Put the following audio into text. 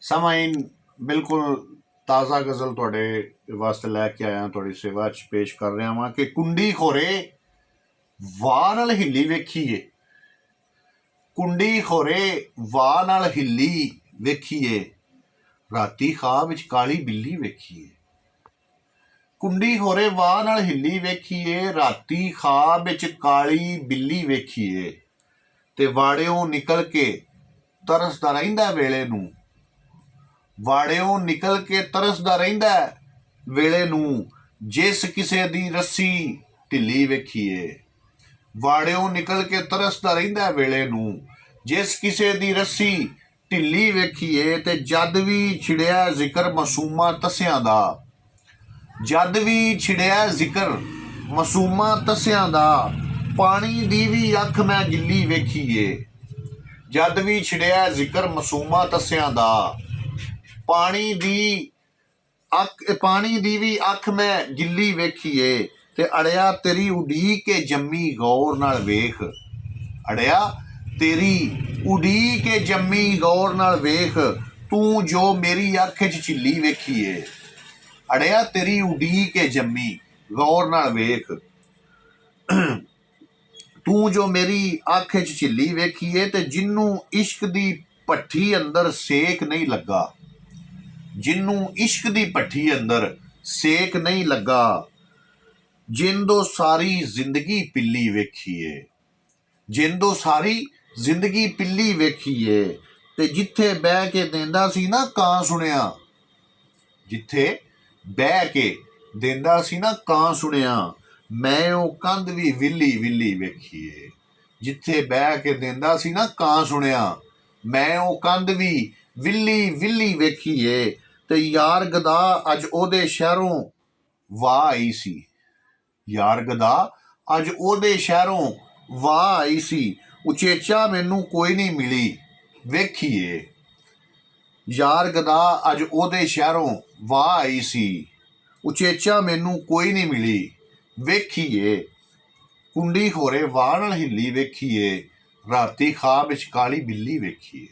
ਸਮਾਈਨ ਬਿਲਕੁਲ ਤਾਜ਼ਾ ਗਜ਼ਲ ਤੁਹਾਡੇ ਵਾਸਤੇ ਲੈ ਕੇ ਆਇਆ, ਤੁਹਾਡੀ ਸੇਵਾ 'ਚ ਪੇਸ਼ ਕਰ ਰਿਹਾ ਵਾਂ ਕਿ ਕੁੰਡੀ ਖੋਰੇ ਵਾਹ ਨਾਲ ਹਿੱਲੀ ਵੇਖੀਏ, ਕੁੰਡੀ ਖੋਰੇ ਵਾਹ ਨਾਲ ਹਿੱਲੀ ਵੇਖੀਏ, ਰਾਤੀ ਖਾਬ ਵਿੱਚ ਕਾਲੀ ਬਿੱਲੀ ਵੇਖੀਏ। ਕੁੰਡੀ ਖੋਰੇ ਵਾਹ ਨਾਲ ਹਿੱਲੀ ਵੇਖੀਏ, ਰਾਤੀ ਖਾਬ ਵਿੱਚ ਕਾਲੀ ਬਿੱਲੀ ਵੇਖੀਏ। ਤੇ ਵਾੜਿਓਂ ਨਿਕਲ ਕੇ ਤਰਸਦਾ ਰਹਿੰਦਾ ਵੇਲੇ ਨੂੰ, ਵਾੜਿਓਂ ਨਿਕਲ ਕੇ ਤਰਸਦਾ ਰਹਿੰਦਾ ਵੇਲੇ ਨੂੰ, ਜਿਸ ਕਿਸੇ ਦੀ ਰੱਸੀ ਢਿੱਲੀ ਵੇਖੀਏ। ਵਾੜਿਓਂ ਨਿਕਲ ਕੇ ਤਰਸਦਾ ਰਹਿੰਦਾ ਵੇਲੇ ਨੂੰ, ਜਿਸ ਕਿਸੇ ਦੀ ਰੱਸੀ ਢਿੱਲੀ ਵੇਖੀਏ। ਤੇ ਜਦ ਵੀ ਛਿੜਿਆ ਜ਼ਿਕਰ ਮਾਸੂਮਾਂ ਤੱਸਿਆਂ ਦਾ, ਜਦ ਵੀ ਛਿੜਿਆ ਜ਼ਿਕਰ ਮਾਸੂਮਾਂ ਤੱਸਿਆਂ ਦਾ, ਪਾਣੀ ਦੀ ਵੀ ਅੱਖ ਮੈਂ ਗਿੱਲੀ ਵੇਖੀਏ। ਜਦ ਵੀ ਛਿੜਿਆ ਜ਼ਿਕਰ ਮਾਸੂਮਾਂ ਤੱਸਿਆਂ ਦਾ, ਪਾਣੀ ਦੀ ਵੀ ਅੱਖ ਮੈਂ ਗਿੱਲੀ ਵੇਖੀਏ। ਤੇ ਅੜਿਆ ਤੇਰੀ ਉਡੀਕ ਕੇ ਜੰਮੀ ਗੌਰ ਨਾਲ ਵੇਖ, ਅੜਿਆ ਤੇਰੀ ਉਡੀਕ ਕੇ ਜੰਮੀ ਗੌਰ ਨਾਲ ਵੇਖ, ਤੂੰ ਜੋ ਮੇਰੀ ਅੱਖ 'ਚ ਝਿੱਲੀ ਵੇਖੀਏ। ਅੜਿਆ ਤੇਰੀ ਉਡੀਕ ਕੇ ਜੰਮੀ ਗੌਰ ਨਾਲ ਵੇਖ, ਤੂੰ ਜੋ ਮੇਰੀ ਅੱਖ 'ਚ ਝਿੱਲੀ ਵੇਖੀਏ। ਤੇ ਜਿਹਨੂੰ ਇਸ਼ਕ ਦੀ ਭੱਠੀ ਅੰਦਰ ਸੇਕ ਨਹੀਂ ਲੱਗਾ, ਜਿਹਨੂੰ ਇਸ਼ਕ ਦੀ ਭੱਠੀ ਅੰਦਰ ਸੇਕ ਨਹੀਂ ਲੱਗਾ, ਜਿੰਦੋਂ ਸਾਰੀ ਜ਼ਿੰਦਗੀ ਪਿੱਲੀ ਵੇਖੀਏ, ਜਿੰਦੋਂ ਸਾਰੀ ਜ਼ਿੰਦਗੀ ਪਿੱਲੀ ਵੇਖੀਏ। ਤੇ ਜਿੱਥੇ ਬਹਿ ਕੇ ਦਿੰਦਾ ਸੀ ਨਾ ਕਾਂ ਸੁਣਿਆ, ਜਿੱਥੇ ਬਹਿ ਕੇ ਦਿੰਦਾ ਸੀ ਨਾ ਕਾਂ ਸੁਣਿਆ, ਮੈਂ ਉਹ ਕੰਧ ਵੀ ਵਿਲੀ ਵਿਲੀ ਵੇਖੀਏ। ਜਿੱਥੇ ਬਹਿ ਕੇ ਦਿੰਦਾ ਸੀ ਨਾ ਕਾਂ ਸੁਣਿਆ, ਮੈਂ ਉਹ ਕੰਧ ਵੀ ਵਿਲੀ ਵਿਲੀ ਵੇਖੀਏ। ਤੇ ਯਾਰ ਗਦਾ ਅੱਜ ਉਹਦੇ ਸ਼ਹਿਰੋਂ ਵਾਹ ਆਈ ਸੀ, ਯਾਰ ਗਦਾ ਅੱਜ ਉਹਦੇ ਸ਼ਹਿਰੋਂ ਵਾਹ ਆਈ ਸੀ, ਉਚੇਚਾ ਮੈਨੂੰ ਕੋਈ ਨਹੀਂ ਮਿਲੀ ਵੇਖੀਏ। ਯਾਰ ਗਦਾ ਅੱਜ ਉਹਦੇ ਸ਼ਹਿਰੋਂ ਵਾਹ ਆਈ ਸੀ, ਉਚੇਚਾ ਮੈਨੂੰ ਕੋਈ ਨਹੀਂ ਮਿਲੀ ਵੇਖੀਏ। ਕੁੰਡੀ ਖੋਰੇ ਵਾਹ ਨਾਲ ਹਿੱਲੀ ਵੇਖੀਏ, ਰਾਤੀ ਖਾਬ ਵਿੱਚ ਕਾਲੀ ਬਿੱਲੀ ਵੇਖੀਏ।